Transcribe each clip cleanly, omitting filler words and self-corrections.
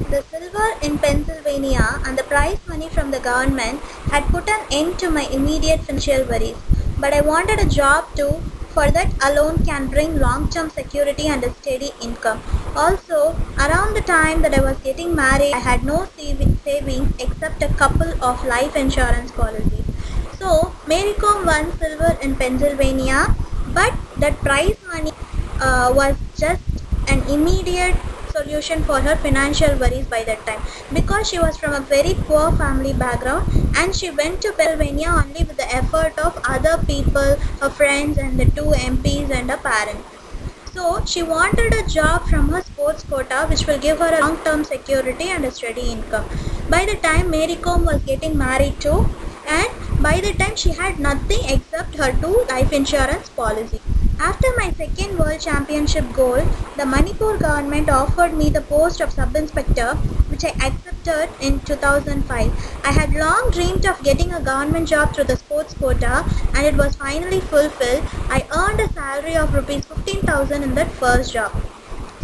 The silver in Pennsylvania and the prize money from the government had put an end to my immediate financial worries, but I wanted a job too, for that alone can bring long-term security and a steady income. Also, around the time that I was getting married, I had no savings except a couple of life insurance policies. So, Mary Kom won silver in Pennsylvania, but that prize money was just an immediate solution for her financial worries by that time, because she was from a very poor family background and she went to Pennsylvania only with the effort of other people, her friends and the two MPs and her parents. So she wanted a job from her sports quota which will give her a long-term security and a steady income. By the time Mary Kom was getting married too, and by the time she had nothing except her two life insurance policies. After my second World Championship gold, the Manipur government offered me the post of sub-inspector, which I accepted in 2005. I had long dreamed of getting a government job through the sports quota, and it was finally fulfilled. I earned a salary of rupees 15,000 in that first job.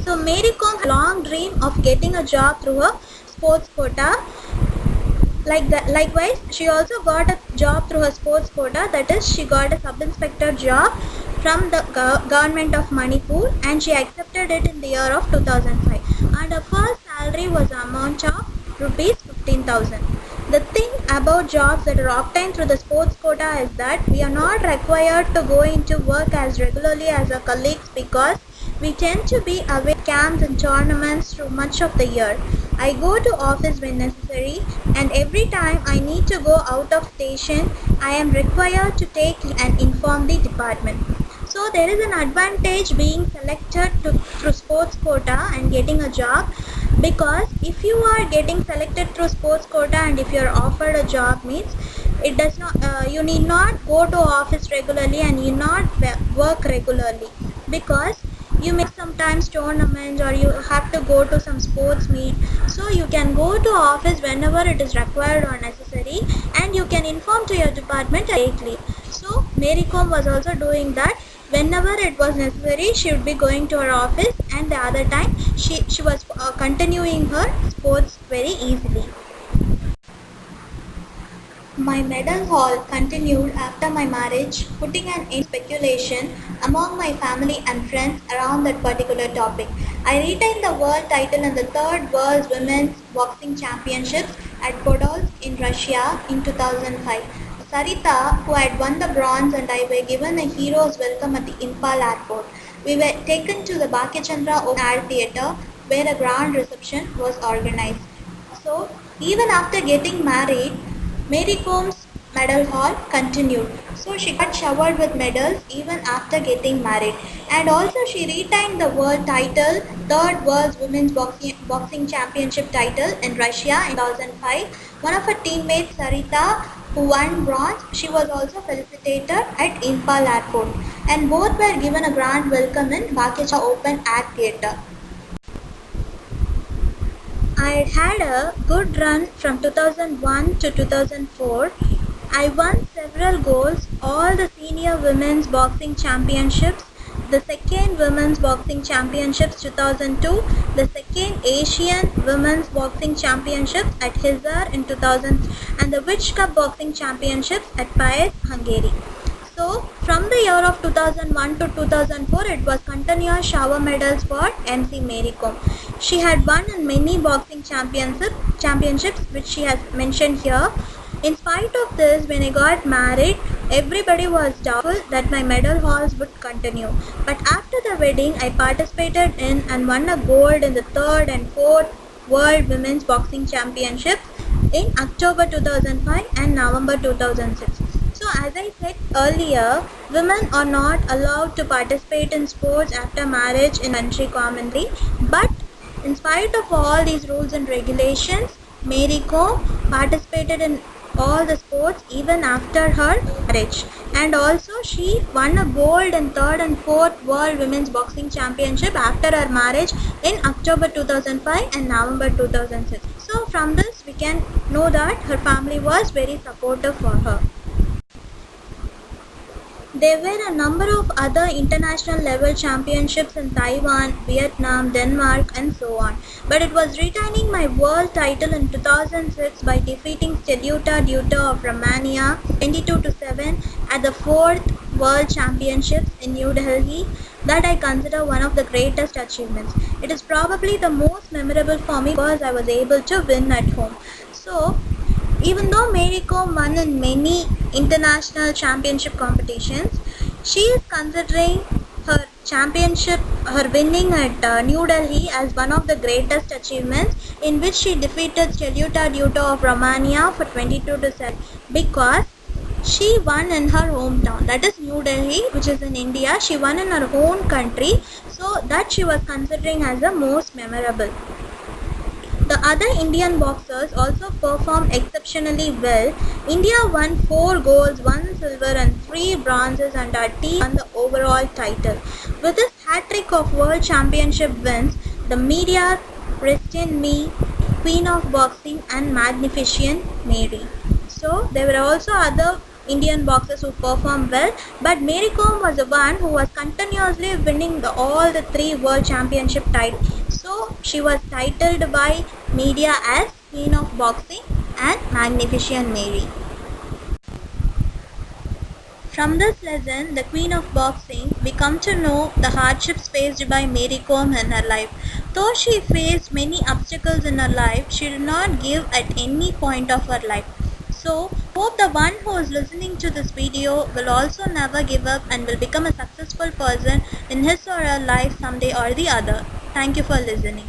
So Mary Kom had a long dream of getting a job through her sports quota. Likewise, she also got a job through her sports quota, that is, she got a sub-inspector job from the government of Manipur, and she accepted it in the year of 2005, and her first salary was the amount of rupees 15,000. The thing about jobs that are obtained through the sports quota is that we are not required to go into work as regularly as our colleagues, because we tend to be away at camps and tournaments through much of the year. I go to office when necessary, and every time I need to go out of station, I am required to take and inform the department. So there is an advantage being selected through sports quota and getting a job, because if you are getting selected through sports quota and if you are offered a job, means it does not you need not go to office regularly and you not work regularly, because you may sometimes tournaments or you have to go to some sports meet, so you can go to office whenever it is required or necessary, and you can inform to your department directly. So Mary Kom was also doing that. Whenever it was necessary, she would be going to her office, and the other time she was continuing her sports very easily. My medal haul continued after my marriage, putting an end to speculation among my family and friends around that particular topic. I retained the world title in the third World Women's Boxing Championships at Podolsk in Russia in 2005. Sarita, who had won the bronze, and I were given a hero's welcome at the Impal airport. We were taken to the Bakichandra Open Air Theatre, where a grand reception was organized. So, even after getting married, Mary Kom's medal haul continued. So she got showered with medals even after getting married. And also she retained the world title, third World Women's Boxing Championship title in Russia in 2005. One of her teammates, Sarita, who won bronze, she was also felicitated at Impal airport. And both were given a grand welcome in Bakichandra Open Air Theatre. I had a good run from 2001 to 2004. I won several golds, all the senior women's boxing championships, the second women's boxing championships 2002, the second Asian women's boxing championships at Hisar in 2000, and the Witch Cup boxing championships at Paris, Hungary. So, from the year of 2001 to 2004, it was continuous shower medals for MC Mary Kom. She had won in many boxing championships, which she has mentioned here. In spite of this, when I got married, everybody was doubtful that my medal hauls would continue. But after the wedding, I participated in and won a gold in the third and fourth World Women's Boxing Championships in October 2005 and November 2006. So as I said earlier, women are not allowed to participate in sports after marriage in country commonly, but in spite of all these rules and regulations, Mary Kom participated in all the sports even after her marriage, and also she won a gold in third and fourth World Women's Boxing Championship after her marriage in October 2005 and November 2006. So from this we can know that her family was very supportive for her. There were a number of other international level championships in Taiwan, Vietnam, Denmark and so on. But it was retaining my world title in 2006 by defeating Steluta Duta of Romania 22-7 at the 4th World Championships in New Delhi that I consider one of the greatest achievements. It is probably the most memorable for me because I was able to win at home. So, even though Mary Kom won in many international championship competitions, she is considering her championship, her winning at New Delhi as one of the greatest achievements, in which she defeated Steluta Duta of Romania for 22-7 because she won in her hometown, that is New Delhi, which is in India. She won in her own country, so that she was considering as the most memorable. The other Indian boxers also performed exceptionally well. India won 4 golds, 1 silver and 3 bronzes, and our team won the overall title. With this hat-trick of World Championship wins, the media christened me Queen of Boxing and Magnificent Mary. So there were also other Indian boxers who performed well, but Mary Kom was the one who was continuously winning all the 3 World Championship titles. So she was titled by media as Queen of Boxing and Magnificent Mary. From this lesson, the Queen of Boxing, we come to know the hardships faced by Mary Kom in her life. Though she faced many obstacles in her life, she did not give at any point of her life. So, hope the one who is listening to this video will also never give up and will become a successful person in his or her life someday or the other. Thank you for listening.